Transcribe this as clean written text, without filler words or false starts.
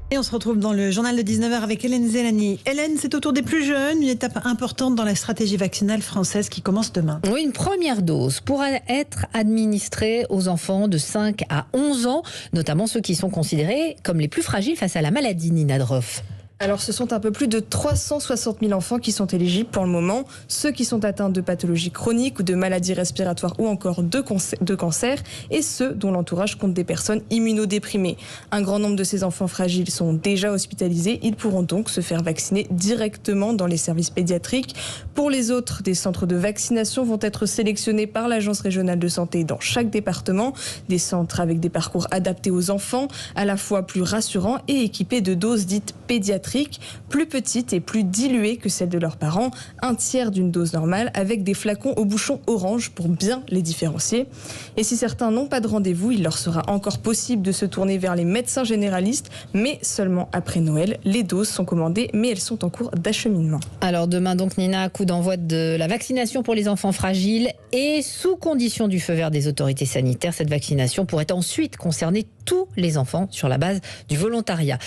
Et on se retrouve dans le journal de 19h avec Hélène Zellani. Hélène, c'est au tour des plus jeunes, une étape importante dans la stratégie vaccinale française qui commence demain. Oui, une première dose pourra être administrée aux enfants de 5 à 11 ans, notamment ceux qui sont considérés comme les plus fragiles face à la maladie, Nina Droff. Alors ce sont un peu plus de 360 000 enfants qui sont éligibles pour le moment, ceux qui sont atteints de pathologies chroniques ou de maladies respiratoires ou encore de cancer, et ceux dont l'entourage compte des personnes immunodéprimées. Un grand nombre de ces enfants fragiles sont déjà hospitalisés, ils pourront donc se faire vacciner directement dans les services pédiatriques. Pour les autres, des centres de vaccination vont être sélectionnés par l'Agence régionale de santé dans chaque département, des centres avec des parcours adaptés aux enfants, à la fois plus rassurants et équipés de doses dites pédiatriques, plus petites et plus diluées que celles de leurs parents, un tiers d'une dose normale avec des flacons au bouchon orange pour bien les différencier. Et si certains n'ont pas de rendez-vous, il leur sera encore possible de se tourner vers les médecins généralistes, mais seulement après Noël. Les doses sont commandées, mais elles sont en cours d'acheminement. Alors demain donc Nina, coup d'envoi de la vaccination pour les enfants fragiles et sous condition du feu vert des autorités sanitaires, cette vaccination pourrait ensuite concerner tous les enfants sur la base du volontariat.